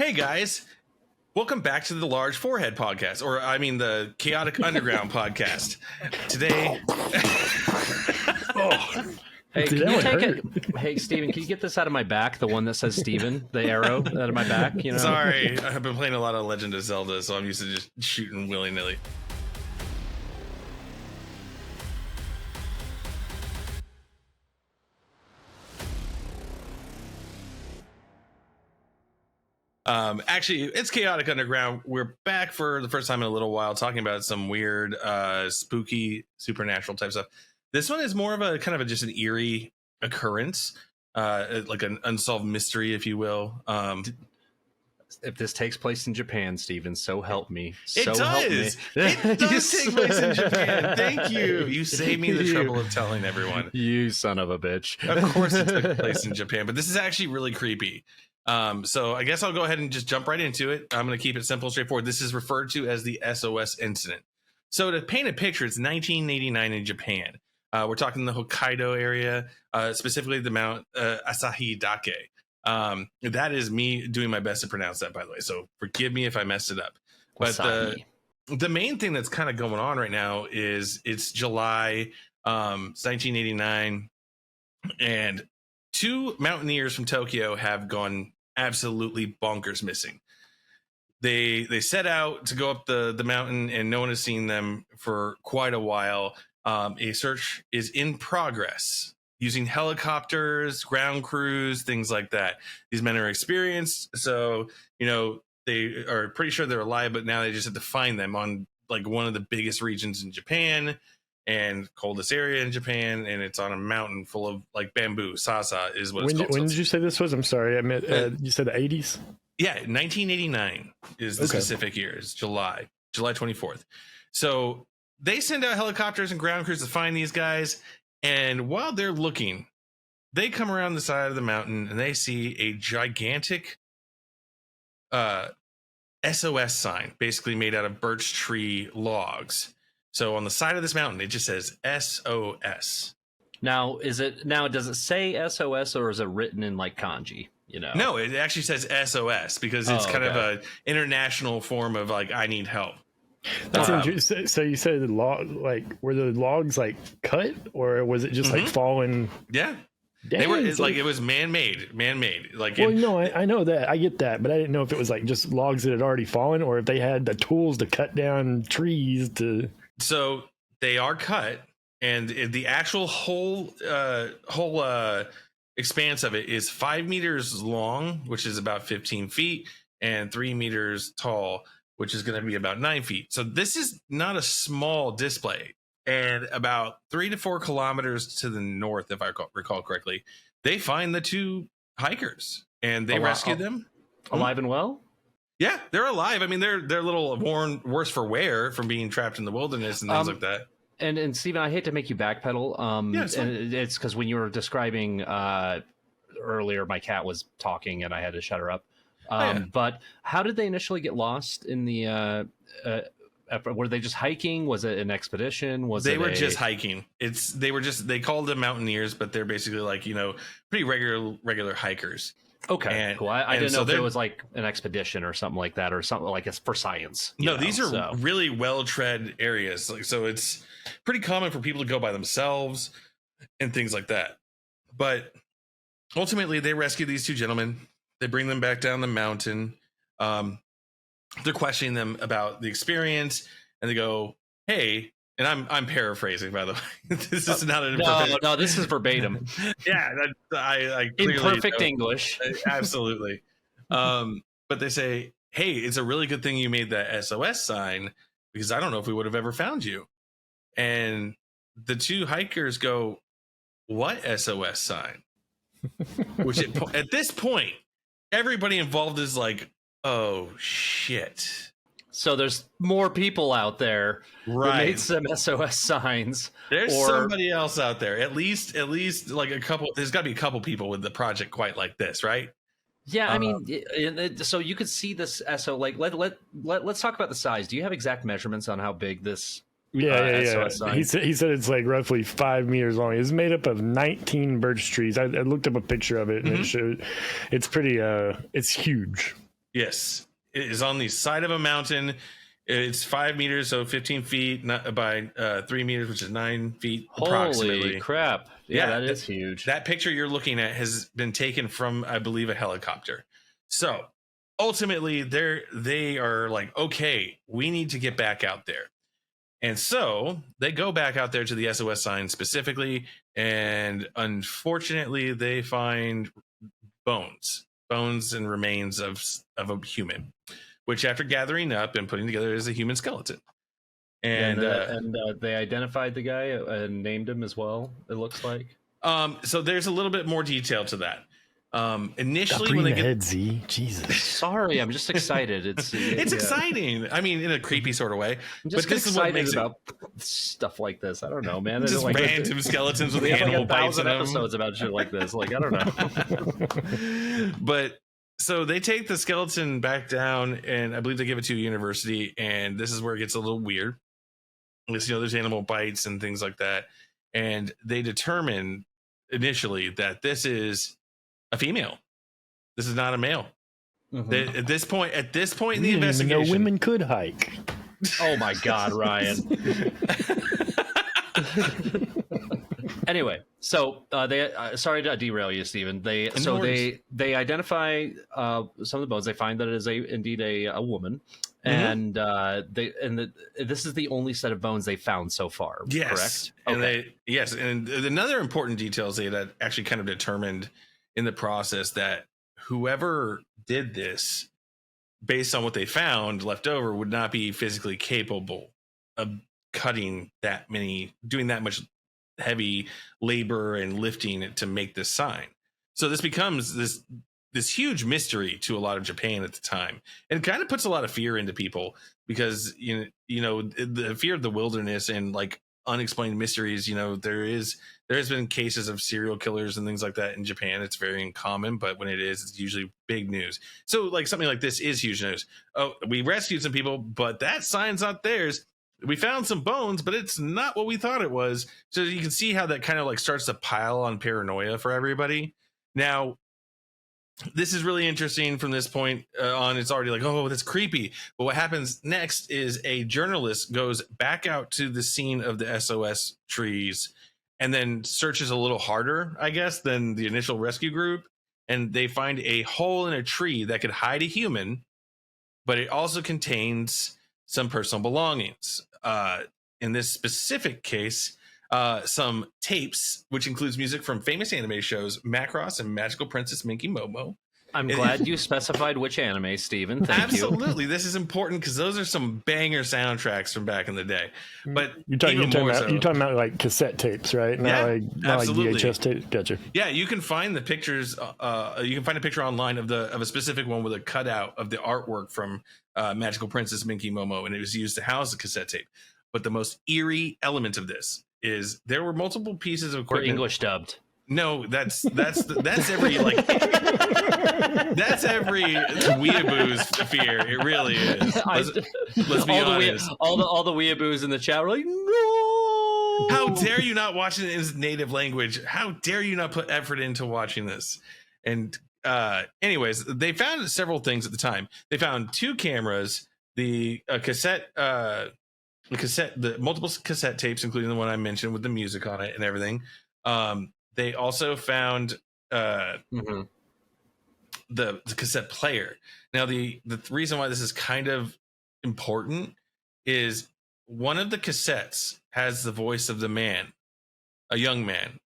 Hey guys, welcome back to the Large Forehead Podcast, or I mean the Chaotic Underground Podcast. Today, Hey, can you take it? Hey, Steven, can you get this out of my back? The one that says Steven, the arrow out of my back, you know? Sorry, I've been playing a lot of Legend of Zelda, so I'm used to just shooting willy-nilly. Actually, it's Chaotic Underground. We're back for the first time in a little while talking about some weird, spooky, supernatural type stuff. This one is more of a kind of just an eerie occurrence, like an unsolved mystery, if you will. If this takes place in Japan, Steven, so help me. It does. It does take place in Japan. Thank you. You saved me the trouble of telling everyone. You son of a bitch. Of course it took place in Japan, but this is actually really creepy. So I guess I'll go ahead and just jump right into it. I'm going to keep it simple, straightforward. This is referred to as the SOS incident. So to paint a picture, it's 1989 in Japan. We're talking the Hokkaido area, specifically the Mount Asahidake. That is me doing my best to pronounce that, by the way. So forgive me if I messed it up. But the main thing that's kind of going on right now is it's July, it's 1989, and two mountaineers from Tokyo have gone absolutely bonkers missing. They set out to go up the mountain, and no one has seen them for quite a while. A search is in progress using helicopters, ground crews, things like that. These men are experienced, so they are pretty sure they're alive, but now they just have to find them on like one of the biggest regions in Japan and coldest area in Japan, and it's on a mountain full of like bamboo. Sasa is what it's called. When did you say this was? I'm sorry, I meant you said the 80s. Yeah, 1989 is the specific year. It's July 24th. So they send out helicopters and ground crews to find these guys. And while they're looking, they come around the side of the mountain and they see a gigantic SOS sign, basically made out of birch tree logs. So on the side of this mountain, it just says SOS. Now, does it say SOS, or is it written in like kanji? No, it actually says SOS because it's kind of a international form of like, I need help. That's interesting. So you said the log, like, were the logs like cut, or was it just like falling? Yeah. Dang, they were it was man-made. Like, I know that, I get that, but I didn't know if it was like just logs that had already fallen, or if they had the tools to cut down trees to. So they are cut, and the actual whole expanse of it is 5 meters long, which is about 15 feet, and 3 meters tall, which is going to be about 9 feet. So this is not a small display. And about 3 to 4 kilometers to the north, if I recall correctly, they find the two hikers, and they rescue them. Alive and well? Yeah, they're alive. I mean, they're a little worse for wear from being trapped in the wilderness and things like that. And Steven, I hate to make you backpedal. And it's because when you were describing earlier, my cat was talking and I had to shut her up. But how did they initially get lost in the? Were they just hiking? Was it an expedition? They were just hiking. They called them mountaineers, but they're basically like pretty regular hikers. Okay, cool. I didn't know if it was like an expedition or something like that, or something like it's for science. No, these are really well-tread areas. Like, so it's pretty common for people to go by themselves and things like that. But ultimately, they rescue these two gentlemen. They bring them back down the mountain. They're questioning them about the experience, and they go, "Hey." And I'm paraphrasing, by the way. This is not an no. This is verbatim. Yeah, I clearly in perfect English. Absolutely. But they say, "Hey, it's a really good thing you made that SOS sign, because I don't know if we would have ever found you." And the two hikers go, "What SOS sign?" Which at this point, everybody involved is like, "Oh shit." So there's more people out there who made some SOS signs. There's somebody else out there. At least like a couple. There's got to be a couple people with the project quite like this, right? Yeah, I mean, so you could see this SO. Like, let's talk about the size. Do you have exact measurements on how big this? SOS sign? He said it's like roughly 5 meters long. It's made up of 19 birch trees. I looked up a picture of it, and it showed it's pretty. It's huge. Yes, it is on the side of a mountain. It's 5 meters, so 15 feet by 3 meters, which is 9 feet approximately. Holy crap! Yeah, that is huge. That picture you're looking at has been taken from, I believe, a helicopter. So ultimately, they are like, okay, we need to get back out there. And so they go back out there to the SOS sign specifically, and unfortunately, they find bones and remains of a human, which after gathering up and putting together is a human skeleton. And they identified the guy and named him as well, it looks like. So there's a little bit more detail to that. Initially, when they get Z, Jesus, sorry, I'm just excited. It's exciting. I mean, in a creepy sort of way. I'm just excited about stuff like this. I don't know, man. Just like random skeletons with animal bites in them. Episodes about shit like this. Like, I don't know. But so they take the skeleton back down, and I believe they give it to a university. And this is where it gets a little weird. There's animal bites and things like that, and they determine initially that this is a female. This is not a male. Mm-hmm. At this point in the investigation, no women could hike. Oh my God, Ryan. Anyway, so they sorry to derail you, Stephen. They identify some of the bones. They find that it is indeed a woman, mm-hmm. and this is the only set of bones they found so far. Yes, correct. And and another important detail is they had actually kind of determined in the process that whoever did this, based on what they found left over, would not be physically capable of cutting that many, doing that much heavy labor and lifting to make this sign. So this becomes this huge mystery to a lot of Japan at the time, and kind of puts a lot of fear into people because you know the fear of the wilderness and like unexplained mysteries. There has been cases of serial killers and things like that in Japan. It's very uncommon, but when it is, it's usually big news. So like something like this is huge news. Oh, we rescued some people, but that sign's not theirs. We found some bones, but it's not what we thought it was. So you can see how that kind of like starts to pile on paranoia for everybody. Now, this is really interesting from this point on. It's already like, oh, that's creepy. But what happens next is a journalist goes back out to the scene of the SOS trees and then searches a little harder, I guess, than the initial rescue group. And they find a hole in a tree that could hide a human, but it also contains some personal belongings. In this specific case, some tapes, which includes music from famous anime shows Macross and Magical Princess Minky Momo. I'm glad you specified which anime, Stephen. Thank you. Absolutely. This is important because those are some banger soundtracks from back in the day. But you're talking about like cassette tapes, right? Not absolutely. Like VHS tapes. Gotcha. Yeah, you can find the pictures. You can find a picture online of a specific one with a cutout of the artwork from Magical Princess Minky Momo, and it was used to house the cassette tape. But the most eerie element of this is there were multiple pieces of equipment. Or English dubbed. No, that's every like that's every weeaboo's fear. It really is. Let's be honest. All the weeaboos in the chat were like, no. How dare you not watch it in its native language? How dare you not put effort into watching this? And anyways, they found several things at the time. They found 2 cameras, the multiple cassette tapes, including the one I mentioned with the music on it and everything. They also found the cassette player. Now, the reason why this is kind of important is one of the cassettes has the voice of the man, a young man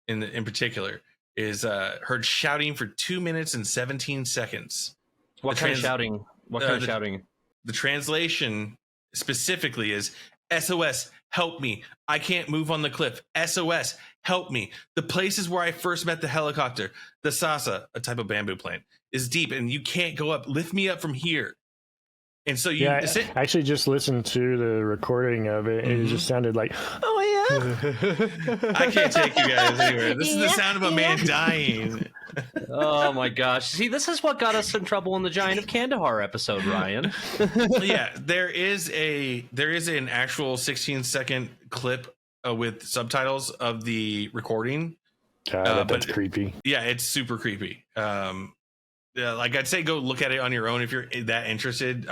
in particular, is heard shouting for 2 minutes and 17 seconds. What kind of shouting? The translation specifically is SOS, help me. I can't move on the cliff. SOS, help me. The places where I first met the helicopter, the sasa, a type of bamboo plant, is deep and you can't go up. Lift me up from here. And so I actually just listened to the recording of it, and it just sounded like, oh yeah. I can't take you guys anywhere. This is the sound of a man dying. Oh my gosh. See, this is what got us in trouble in the Giant of Kandahar episode, Ryan. Yeah, there is an actual 16-second clip with subtitles of the recording. God, that's creepy. Yeah, it's super creepy. like I'd say go look at it on your own if you're that interested.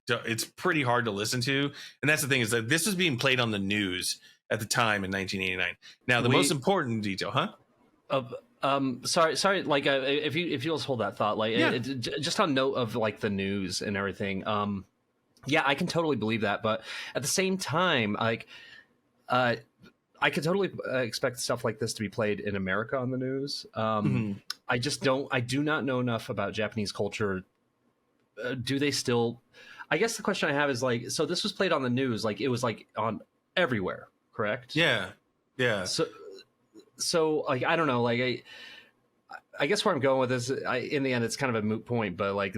It's pretty hard to listen to, and that's the thing is that this was being played on the news at the time in 1989. Now the most important detail, sorry, like if you'll just hold that thought, like just on note of like the news and everything. Yeah, I can totally believe that, but at the same time, like I could totally expect stuff like this to be played in America on the news. I do not know enough about Japanese culture. Do they still? I guess the question I have is like, so this was played on the news, like it was like on everywhere, correct? Yeah. So like I don't know, like I guess where I'm going with this, in the end, it's kind of a moot point, but like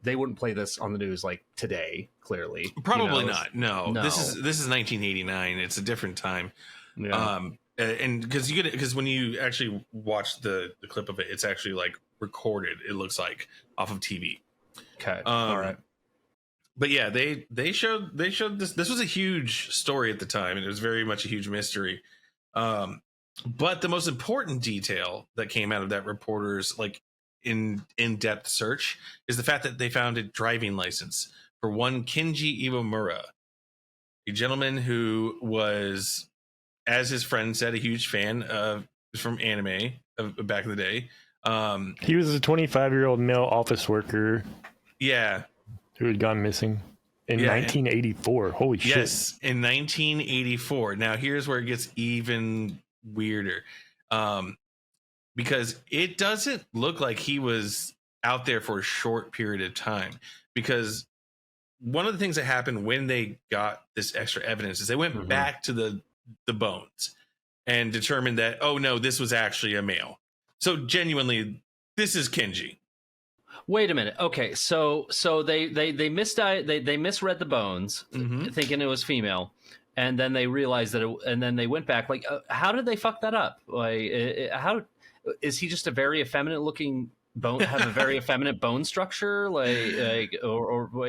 they wouldn't play this on the news like today. Clearly, probably not. No, this is 1989. It's a different time. Yeah. And because when you actually watch the clip of it, it's actually like recorded. It looks like off of TV. Okay. All right. But yeah, they showed this. This was a huge story at the time, and it was very much a huge mystery. But the most important detail that came out of that reporter's like in-depth search is the fact that they found a driving license for one Kenji Iwamura, a gentleman who was, as his friend said, a huge fan of from anime back in the day. He was a 25-year-old male office worker. Yeah. Who had gone missing in 1984. Holy shit. Yes, in 1984. Now, here's where it gets even weirder. Because it doesn't look like he was out there for a short period of time. Because one of the things that happened when they got this extra evidence is they went back to the bones and determined that, oh no, this was actually a male. So genuinely, this is Kenji. Wait a minute. Okay, so they misread the bones, thinking it was female, and then they realized that and then they went back. Like, how did they fuck that up? Like, how is he just a very effeminate looking bone? Have a very effeminate bone structure? Or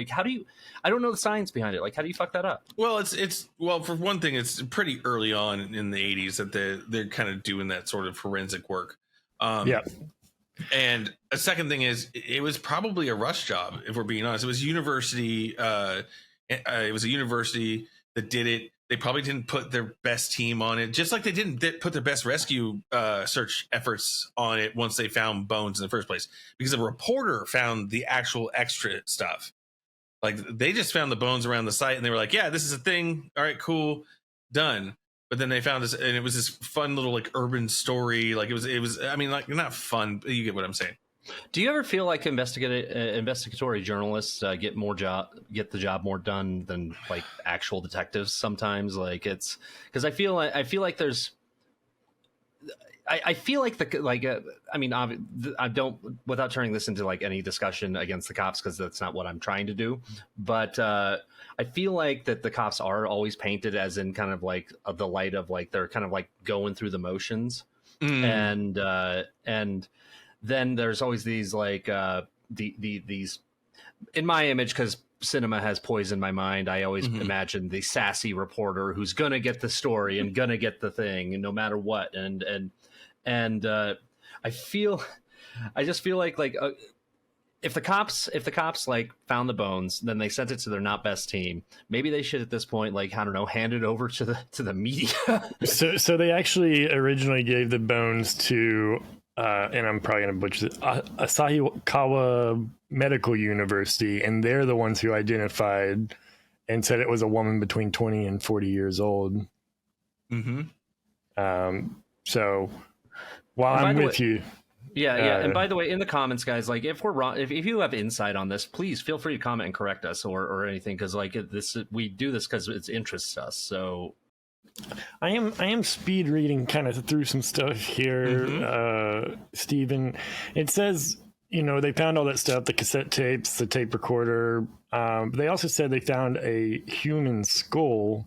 how do you? I don't know the science behind it. Like, how do you fuck that up? Well, it's for one thing, it's pretty early on in the 80s that they're kind of doing that sort of forensic work. And a second thing is, it was probably a rush job, if we're being honest. It was university. It was a university that did it. They probably didn't put their best team on it, just like they didn't put their best rescue search efforts on it once they found bones in the first place. Because a reporter found the actual extra stuff. Like, they just found the bones around the site, and they were like, "Yeah, this is a thing. All right, cool, done." But then they found this, and it was this fun little like urban story. Like it was. I mean, like, not fun, but you get what I'm saying. Do you ever feel like investigatory journalists get the job more done than like actual detectives? Sometimes, like it's because I feel like there's. I feel like I mean, I don't, without turning this into like any discussion against the cops, because that's not what I'm trying to do. But I feel like that the cops are always painted as in kind of like the light of like they're kind of like going through the motions, and then there's always these like these in my image, because cinema has poisoned my mind. I always imagine the sassy reporter who's gonna get the story and gonna get the thing, and no matter what, and I just feel like if the cops like found the bones, then they sent it to their not best team. Maybe they should at this point, like, I don't know, hand it over to the media. so they actually originally gave the bones to and I'm probably going to butcher this, Asahikawa Medical University, and they're the ones who identified and said it was a woman between 20 and 40 years old. So while I'm with you. Yeah. And by the way, in the comments, guys, like if we're wrong, if you have insight on this, please feel free to comment and correct us or anything, because like we do this because it interests us. So I am speed reading kind of through some stuff here, Stephen. It says, they found all that stuff, the cassette tapes, the tape recorder. They also said they found a human skull,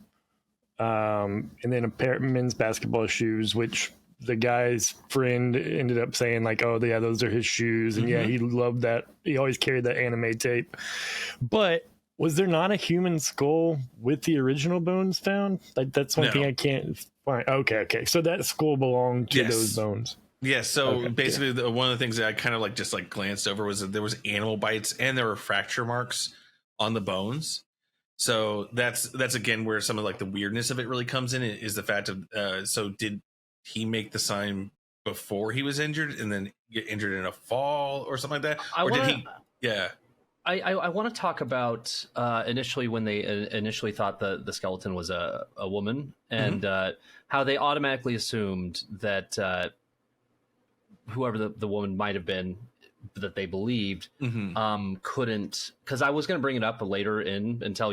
and then a pair of men's basketball shoes, which the guy's friend ended up saying like, oh yeah, those are his shoes. And yeah, he loved that. He always carried that anime tape. But was there not a human skull with the original bones found? Like, that's one thing I can't find. Okay. So that skull belonged to those bones. Yeah, so Okay, basically, one of the things that I kind of like just like glanced over was that there was animal bites and there were fracture marks on the bones. So that's again where some of like the weirdness of it really comes in, is the fact of so did he make the sign before he was injured and then get injured in a fall or something like that, did he? Yeah. I want to talk about initially when they initially thought the skeleton was a woman, and how they automatically assumed that whoever the woman might have been that they believed couldn't, because I was going to bring it up later until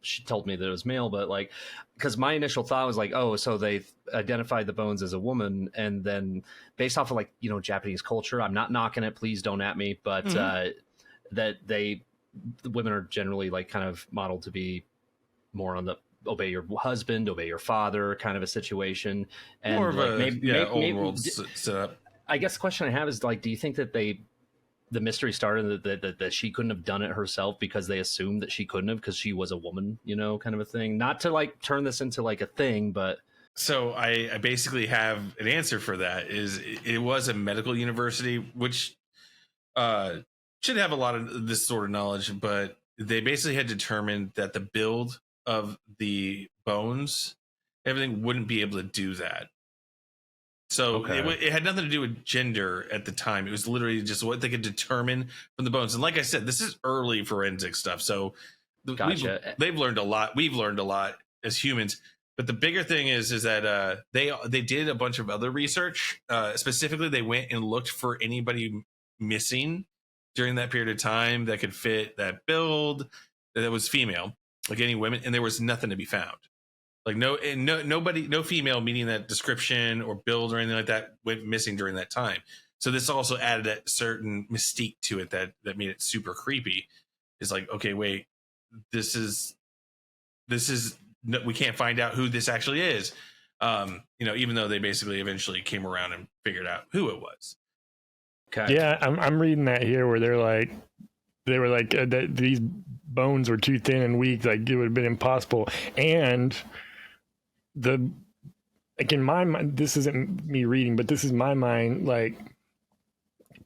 she told me that it was male, but like, because my initial thought was like, oh, so they identified the bones as a woman, and then based off of like, you know, Japanese culture, I'm not knocking it, please don't at me, but that the women are generally like kind of modeled to be more on the obey your husband, obey your father kind of a situation, and more of like a old world setup. I guess the question I have is like, do you think that the mystery started that she couldn't have done it herself because they assumed that she couldn't have because she was a woman, you know, kind of a thing? Not to like turn this into like a thing, but so I basically have an answer for that. Is it was a medical university, which should have a lot of this sort of knowledge, but they basically had determined that the build of the bones, everything wouldn't be able to do that. So it had nothing to do with gender at the time. It was literally just what they could determine from the bones. And like I said, this is early forensic stuff. So they've learned a lot. We've learned a lot as humans. But the bigger thing is that they did a bunch of other research. Specifically, they went and looked for anybody missing during that period of time that could fit that build that was female, like any women, and there was nothing to be found. Like nobody, no female meeting that description or build or anything like that went missing during that time. So this also added that certain mystique to it that made it super creepy. It's like, okay, wait, this is we can't find out who this actually is. You know, even though they basically eventually came around and figured out who it was. Okay. Yeah, I'm reading that here where they were like that these bones were too thin and weak, like it would have been impossible. And like in my mind, this isn't me reading, but this is my mind, like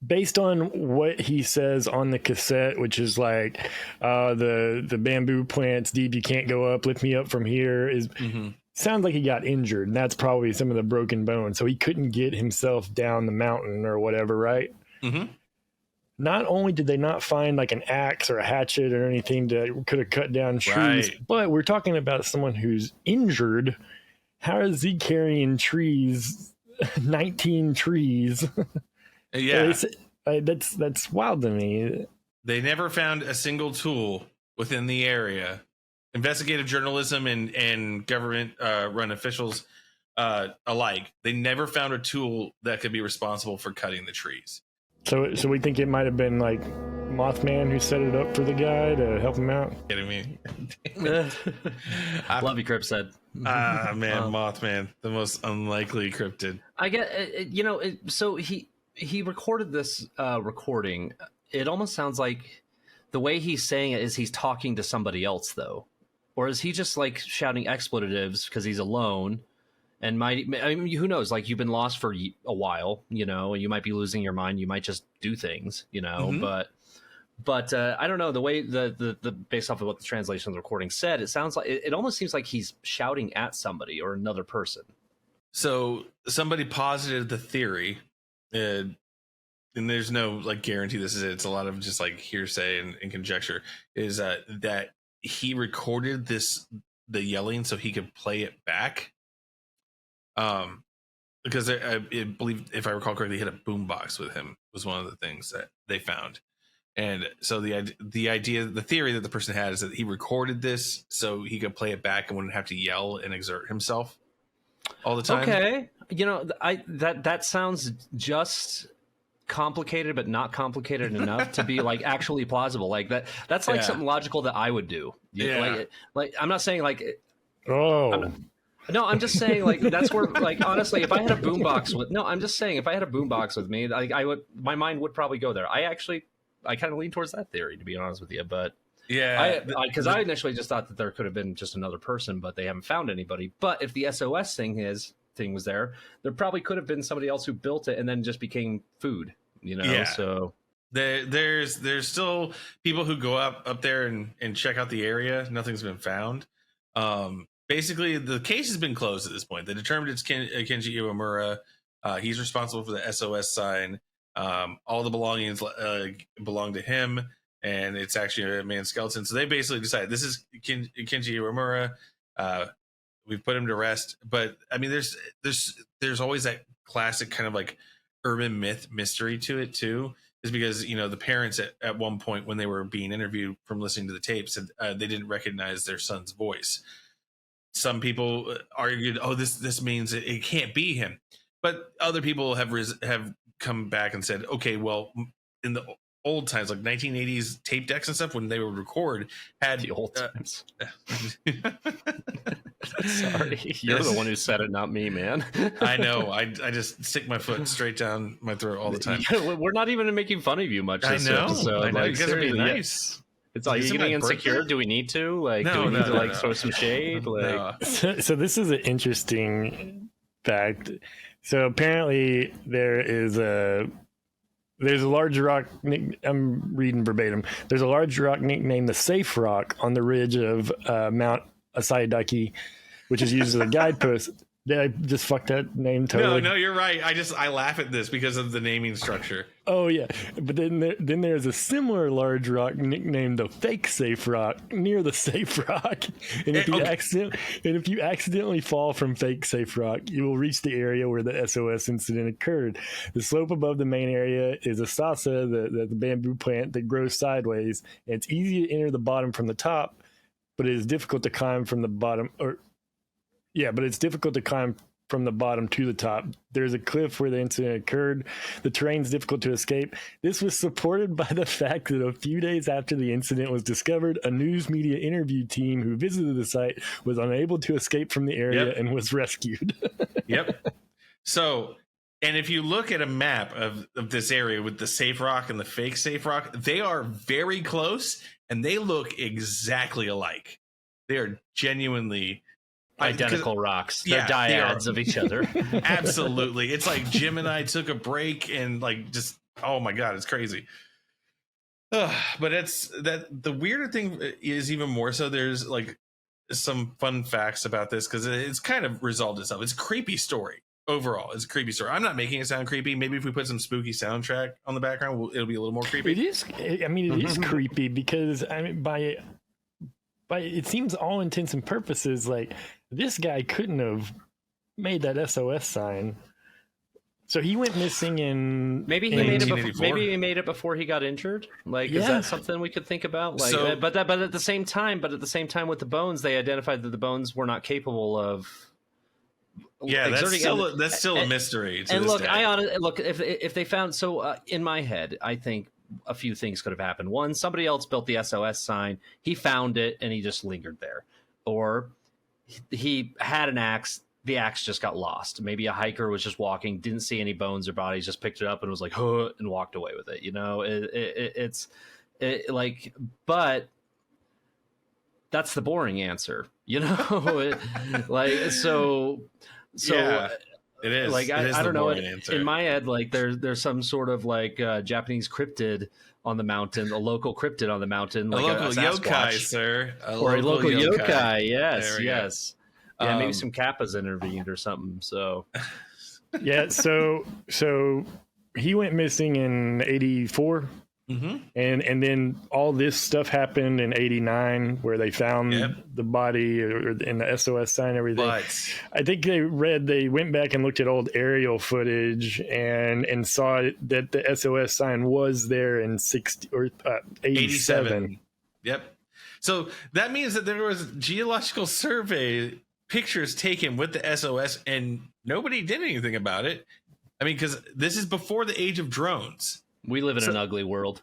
based on what he says on the cassette, which is like the bamboo plants deep, you can't go up, lift me up from here, is sounds like he got injured, and that's probably some of the broken bones, so he couldn't get himself down the mountain or whatever, right? Not only did they not find like an axe or a hatchet or anything that could have cut down trees, but we're talking about someone who's injured. How is he carrying trees, 19 trees? Yeah, that's wild to me. They never found a single tool within the area. Investigative journalism and government run officials alike, they never found a tool that could be responsible for cutting the trees. So we think it might have been like Mothman who set it up for the guy to help him out. Kidding me? Love you, Crip said. Mothman, the most unlikely cryptid. I get, you know, so he recorded this recording. It almost sounds like the way he's saying it is he's talking to somebody else, though, or is he just like shouting expletives because he's alone? And I mean, who knows? Like, you've been lost for a while, you know, and you might be losing your mind. You might just do things, you know. But I don't know, the way the based off of what the translation of the recording said, it sounds like it almost seems like he's shouting at somebody or another person. So somebody posited the theory, and there's no like guarantee this is it. It's a lot of just like hearsay and conjecture. Is that he recorded the yelling so he could play it back. Because I believe, if I recall correctly, he had a boombox with him was one of the things that they found. And so the idea, the theory that the person had is that he recorded this so he could play it back and wouldn't have to yell and exert himself all the time. Okay. You know, that sounds just complicated, but not complicated enough to be like actually plausible. Like that's like something logical that I would do. Like I'm not saying like, no, I'm just saying, like, that's where, like, honestly, if I had a boombox with me, like, my mind would probably go there. I kind of lean towards that theory, to be honest with you. But yeah, because I initially just thought that there could have been just another person, but they haven't found anybody. But if the SOS thing is thing was there. There probably could have been somebody else who built it and then just became food, Yeah. So there's still people who go up there and check out the area. Nothing's been found. Basically, the case has been closed at this point. They determined it's Kenji Iwamura. He's responsible for the SOS sign. All the belongings belong to him, and it's actually a man's skeleton. So they basically decided this is Kenji Iwamura. We've put him to rest. But I mean, there's always that classic kind of like urban myth mystery to it too. Is because the parents at one point when they were being interviewed from listening to the tapes said they didn't recognize their son's voice. Some people argued, "Oh, this means it can't be him," but other people have come back and said, "Okay, well, in the old times, like 1980s tape decks and stuff, when they would record, had the old times." Sorry, you're the one who said it, not me, man. I know. I just stick my foot straight down my throat all the time. We're not even making fun of you much. I know. Episode. I know. Like, you guys are being nice. It's like, are you getting insecure? Do we need to? Like, no, do we need to no. throw some shade? Like, so this is an interesting fact. So apparently there's a large rock. I'm reading verbatim. There's a large rock nicknamed the Safe Rock on the ridge of Mount Asahidake, which is used as a guidepost. Did I just fuck that name totally? No, you're right. I laugh at this because of the naming structure. Oh yeah, but then there's a similar large rock nicknamed the Fake Safe Rock near the Safe Rock, and if you accidentally fall from Fake Safe Rock, you will reach the area where the SOS incident occurred. The slope above the main area is a sasa, the bamboo plant that grows sideways, and it's easy to enter the bottom from the top, but it is difficult to climb from the bottom. But it's difficult to climb from the bottom to the top. There's a cliff where the incident occurred. The terrain's difficult to escape. This was supported by the fact that a few days after the incident was discovered, a news media interview team who visited the site was unable to escape from the area and was rescued. Yep. So, and if you look at a map of this area with the Safe Rock and the Fake Safe Rock, they are very close and they look exactly alike. They are genuinely identical rocks. They're dyads of each other. Absolutely. It's like Jim and I took a break and like just, oh my God, it's crazy. But it's the weirder thing is even more so there's like some fun facts about this because it's kind of resolved itself. It's a creepy story. Overall, it's a creepy story. I'm not making it sound creepy. Maybe if we put some spooky soundtrack on the background, it'll be a little more creepy. It is. I mean, it is creepy because by it seems all intents and purposes like this guy couldn't have made that SOS sign. So he went missing in maybe he made it before he got injured. Like, is that something we could think about? Like, so, but at the same time with the bones, they identified that the bones were not capable of. Yeah, that's still a mystery. And look, if they found in my head, I think a few things could have happened. One, somebody else built the SOS sign. He found it and he just lingered there, or he had an axe. The axe just got lost. Maybe a hiker was just walking, didn't see any bones or bodies, just picked it up and was like, huh, and walked away with it. You know, but that's the boring answer, you know, yeah, it is. Like, I don't know. Answer. In my head, like there's some sort of like Japanese cryptid on the mountain, a local cryptid on the mountain, like a local yokai, sir, a local yokai. Yes. Yeah, go. maybe some kappas intervened or something. So, yeah. So he went missing in '84, and then all this stuff happened in '89, where they found the body and the SOS sign and everything. But I think they went back and looked at old aerial footage and saw that the SOS sign was there in 87. Yep. So that means that there was geological survey pictures taken with the SOS and nobody did anything about it. I mean, because this is before the age of drones. We live in an ugly world.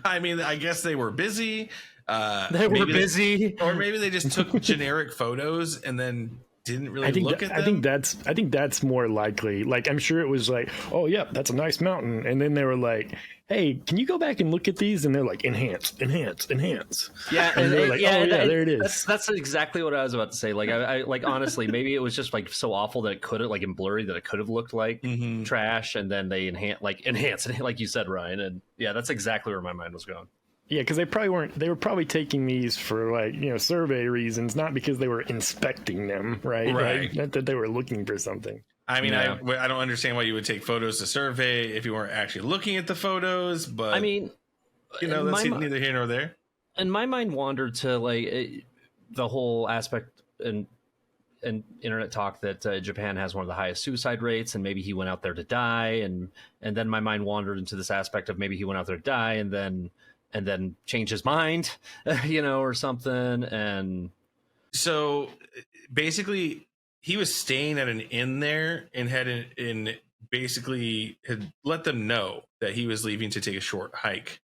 I mean, I guess they were busy. Or maybe they just took generic photos and then didn't really look at them. I think that's more likely. Like, I'm sure it was like, oh yeah, that's a nice mountain, and then they were like, hey, can you go back and look at these? And they're like, enhance. Yeah, and they're like, there it is. That's exactly what I was about to say. Like, I like, honestly, maybe it was just like so awful that it could have, like, in blurry, that it could have looked like trash, and then they enhance, like you said, Ryan. And yeah, that's exactly where my mind was going. Yeah, because they were probably taking these for, like, survey reasons, not because they were inspecting them, right? Like, not that they were looking for something. I mean, I don't understand why you would take photos to survey if you weren't actually looking at the photos, but I mean, that's neither here nor there. And my mind wandered to, like, the whole aspect and internet talk that Japan has one of the highest suicide rates, and maybe he went out there to die, and then my mind wandered into this aspect of maybe he went out there to die and then changed his mind, or something. And so basically he was staying at an inn there and had let them know that he was leaving to take a short hike.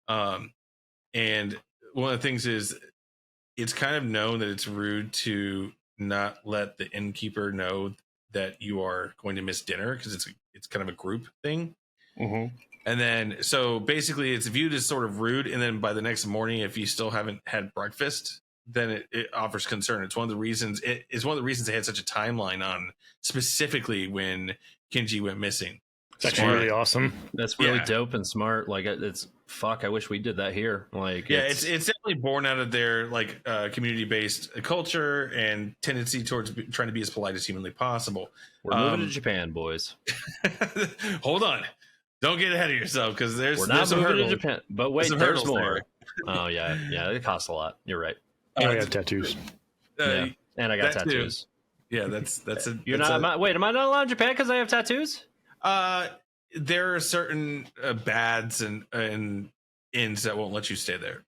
And one of the things is, it's kind of known that it's rude to not let the innkeeper know that you are going to miss dinner, because it's kind of a group thing. Mm-hmm. And then, so basically it's viewed as sort of rude. And then by the next morning, if you still haven't had breakfast, then it offers concern. It's one of the reasons they had such a timeline on, specifically when Kenji went missing. It's actually really awesome. That's really dope and smart. Like, I wish we did that here. Like, it's definitely born out of their, like, community-based culture and tendency towards trying to be as polite as humanly possible. We're moving to Japan, boys. Hold on. Don't get ahead of yourself, because we're not moving to Japan. But wait, there's more. Oh yeah, it costs a lot. You're right. I have tattoos. And I got tattoos. Too. Yeah, that's a. You're not. Wait, am I not allowed in Japan because I have tattoos? There are certain bads and inns that won't let you stay there.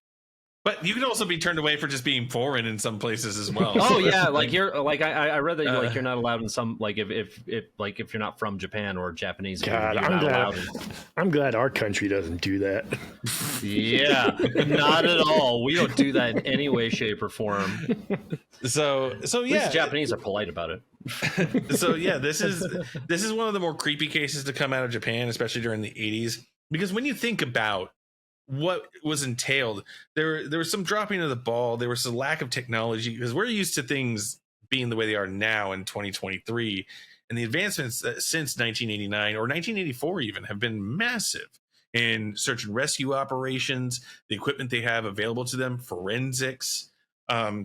But you can also be turned away for just being foreign in some places as well. Oh yeah, like you're like I read that you're not allowed in some, like, if you're not from Japan or Japanese. God, I'm glad our country doesn't do that. Yeah, not at all. We don't do that in any way, shape, or form. So yeah, the Japanese are polite about it. So yeah, this is one of the more creepy cases to come out of Japan, especially during the 80s, because when you think about what was entailed, there was some dropping of the ball. There was a lack of technology, because we're used to things being the way they are now in 2023, and the advancements since 1989 or 1984 even have been massive in search and rescue operations, the equipment they have available to them, forensics,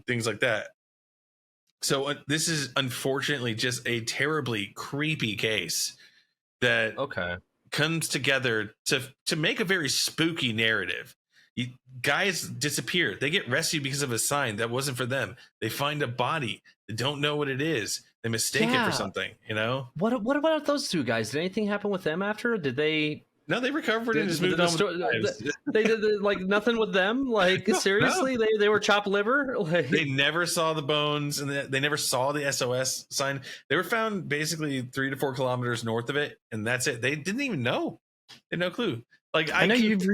things like that. So this is unfortunately just a terribly creepy case that comes together to make a very spooky narrative. Guys disappear. They get rescued because of a sign that wasn't for them. They find a body. They don't know what it is. They mistake it for something, What about those two guys? Did anything happen with them after? Did they... No, they recovered and just moved on. They did like nothing with them. Like, seriously, no. They were chopped liver. Like, they never saw the bones, and they never saw the SOS sign. They were found basically 3 to 4 kilometers north of it, and that's it. They didn't even know. They had no clue. Like, I know you've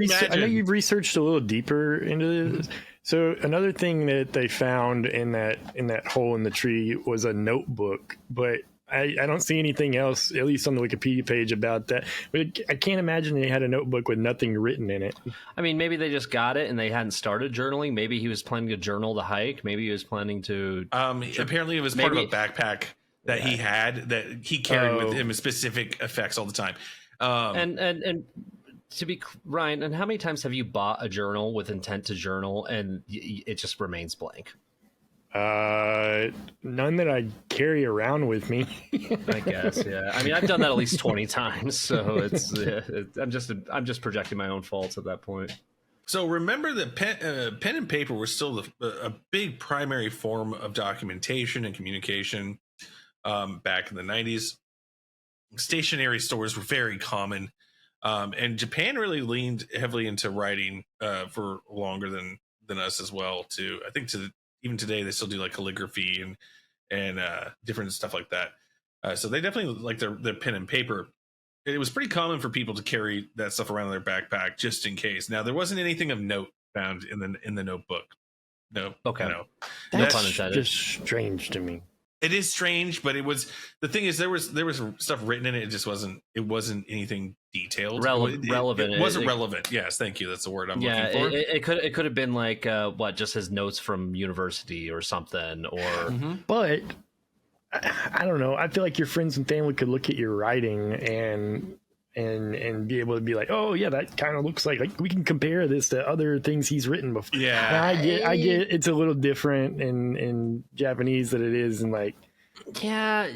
researched a little deeper into this. So another thing that they found in that hole in the tree was a notebook, but I don't see anything else, at least on the Wikipedia page, about that. But I can't imagine they had a notebook with nothing written in it. I mean, maybe they just got it and they hadn't started journaling. Maybe he was planning to journal the hike. Maybe he was planning to... apparently it was part of a backpack that he had, that he carried with him, specific effects all the time. And to be... Ryan, and how many times have you bought a journal with intent to journal and it just remains blank? None that I carry around with me. I guess, yeah. I mean, I've done that at least 20 times, so I'm just projecting my own faults at that point. So remember that pen and paper were still a big primary form of documentation and communication back in the 90s. Stationary stores were very common, and Japan really leaned heavily into writing for longer than us as well. Too, I think even today they still do like calligraphy and different stuff like that. So they definitely like their pen and paper. It was pretty common for people to carry that stuff around in their backpack just in case. Now there wasn't anything of note found in the notebook. No. Okay. No. That's just strange to me. It is strange, but the thing is there was stuff written in it. It just wasn't anything detailed. Relevant. It wasn't relevant. Yes, thank you. That's the word I'm looking for. It could have been like just his notes from university or something, or. But I don't know. I feel like your friends and family could look at your writing and be able to be like, oh yeah, that kind of looks like we can compare this to other things he's written before. Yeah, and I get it's a little different in Japanese than it is in like. Yeah,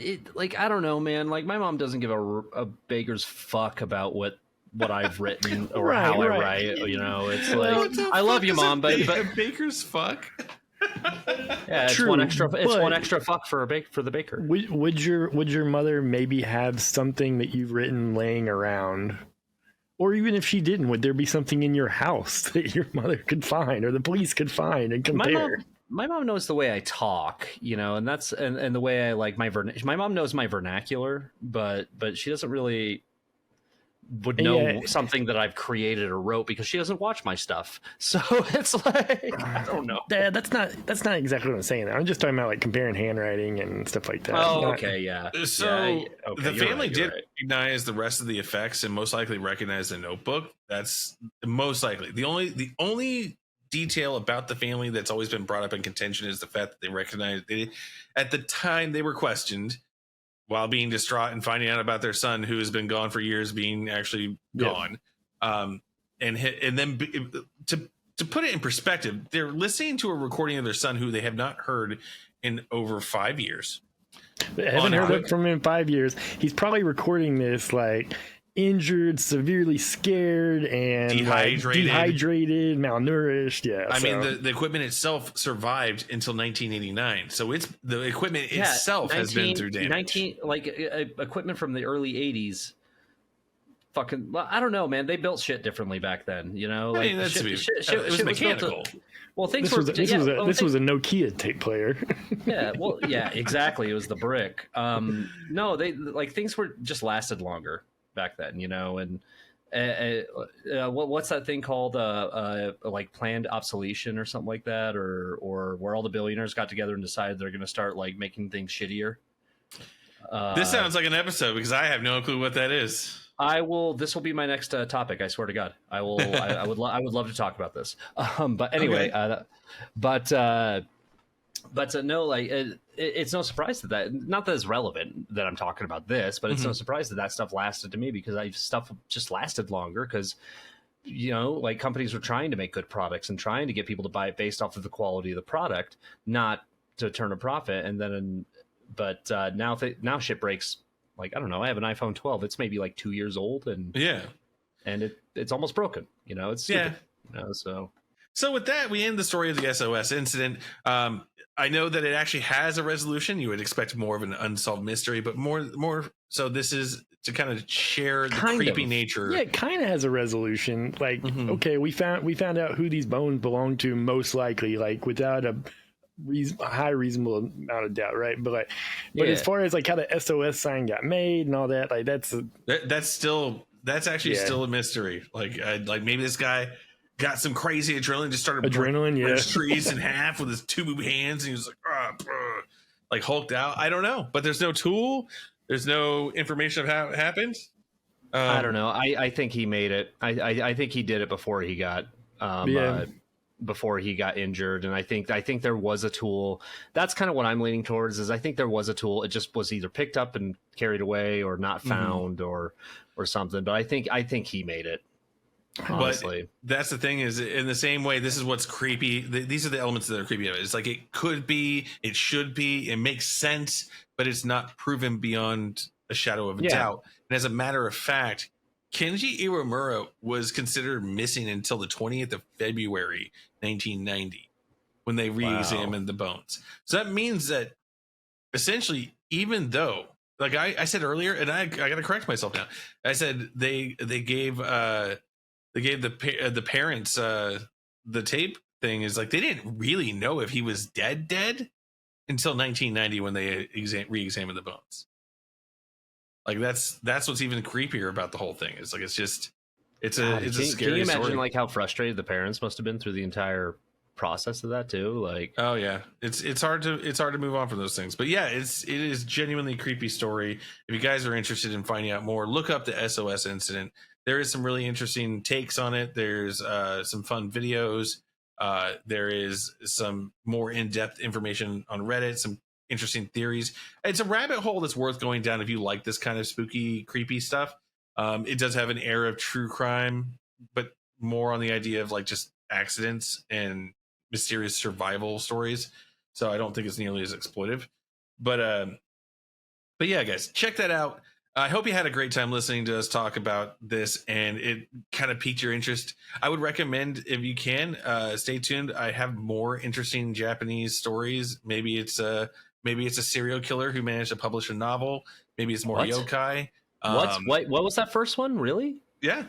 I don't know, man. Like my mom doesn't give a baker's fuck about what I've written or how I write. You know, it's like I love you, mom, but a baker's fuck. Yeah, it's True, one extra fuck for the baker. Would your mother maybe have something that you've written laying around, or even if she didn't, would there be something in your house that your mother could find or the police could find and compare? My mom knows the way I talk, you know, and that's and the way I like my mom knows my vernacular, but she doesn't really would know something that I've created or wrote because she doesn't watch my stuff. So it's like I don't know. That's not exactly what I'm saying. I'm just talking about like comparing handwriting and stuff like that. Oh, okay, yeah. So the family did recognize the rest of the effects and most likely recognize the notebook. That's most likely the only detail about the family that's always been brought up in contention is the fact that they recognized at the time they were questioned while being distraught and finding out about their son who has been gone for years being actually gone. And then to put it in perspective, they're listening to a recording of their son who they have not heard in over 5 years. They haven't heard from him in 5 years. He's probably recording this like injured, severely scared, and dehydrated, malnourished. Yeah, I mean the equipment itself survived until 1989, so the equipment itself has been through damage. Equipment from the early 80s. Fucking, I don't know, man. They built shit differently back then, you know. Like, it was mechanical. Well, this was a Nokia tape player. Yeah, well, yeah, exactly. It was the brick. No, they things were just lasted longer back then, you know, and what's that thing called? Like planned obsolescence or something like that, or where all the billionaires got together and decided they're going to start like making things shittier. This sounds like an episode because I have no clue what that is. This will be my next topic. I swear to God, I will. I would love to talk about this. But anyway, okay. No, like it's no surprise that not that it's relevant that I'm talking about this, but it's no surprise that stuff lasted to me because stuff just lasted longer because, you know, like companies were trying to make good products and trying to get people to buy it based off of the quality of the product, not to turn a profit. And then, now shit breaks. Like, I don't know. I have an iPhone 12. It's maybe like 2 years old, and it's almost broken. You know, it's stupid, you know, So with that, we end the story of the SOS incident. I know that it actually has a resolution. You would expect more of an unsolved mystery, but more so this is to kind of share the creepy nature. Yeah, it kind of has a resolution. Like, okay, we found out who these bones belong to, most likely, like without a high reasonable amount of doubt, right? But as far as like how the SOS sign got made and all that, like that's actually still a mystery. Like maybe this guy got some crazy adrenaline, just started breaking trees in half with his two hands, and he was like hulked out. I don't know, but there's no tool. There's no information of how it happened. I don't know. I think he made it. I think he did it before he got before he got injured, and I think there was a tool. That's kind of what I'm leaning towards. Is I think there was a tool. It just was either picked up and carried away, or not found, or something. But I think he made it. Honestly. But that's the thing, is in the same way, this is what's creepy. These are the elements that are creepy of it. It's like it could be, it should be, it makes sense, but it's not proven beyond a shadow of a doubt. And as a matter of fact, Kenji Iwamura was considered missing until the 20th of February 1990 when they re-examined the bones. So that means that essentially, even though, like I said earlier, and I got to correct myself now, I said they gave the parents the tape thing, is like they didn't really know if he was dead until 1990 when they re-examined the bones. Like that's what's even creepier about the whole thing. It's like it's a scary Can you imagine story. like how frustrated the parents must have been through the entire process of that too. Like, oh yeah, it's hard to move on from those things. But yeah, it is genuinely a creepy story. If you guys are interested in finding out more, look up the SOS incident. There is some really interesting takes on it. There's some fun videos. There is some more in-depth information on Reddit, some interesting theories. It's a rabbit hole that's worth going down if you like this kind of spooky, creepy stuff. It does have an air of true crime, but more on the idea of like just accidents and mysterious survival stories. So I don't think it's nearly as exploitive. But yeah, guys, check that out. I hope you had a great time listening to us talk about this and it kind of piqued your interest. I would recommend, if you can, stay tuned. I have more interesting Japanese stories. Maybe it's a serial killer who managed to publish a novel. Maybe it's more yokai. What was that first one? Really? Yeah.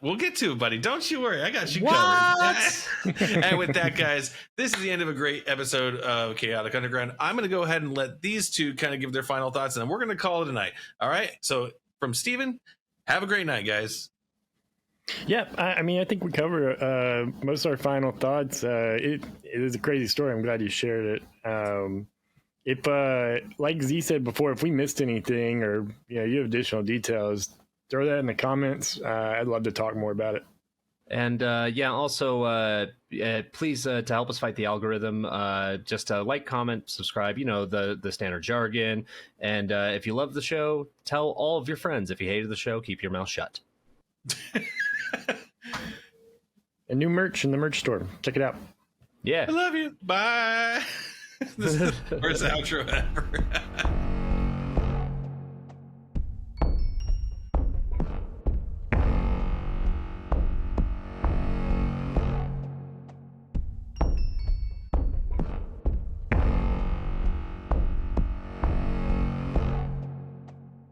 We'll get to it, buddy. Don't you worry. I got you covered. And with that, guys, this is the end of a great episode of Chaotic Underground. I'm going to go ahead and let these two kind of give their final thoughts, and then we're going to call it a night. All right? So from Steven, have a great night, guys. Yeah, I mean, I think we covered most of our final thoughts. It is a crazy story. I'm glad you shared it. If, like Z said before, if we missed anything or you have additional details, throw that in the comments. I'd love to talk more about it. And also, please, to help us fight the algorithm, just like, comment, subscribe, the standard jargon. And if you love the show, tell all of your friends. If you hated the show, keep your mouth shut. And new merch in the merch store. Check it out. Yeah. I love you. Bye. This is the worst outro ever.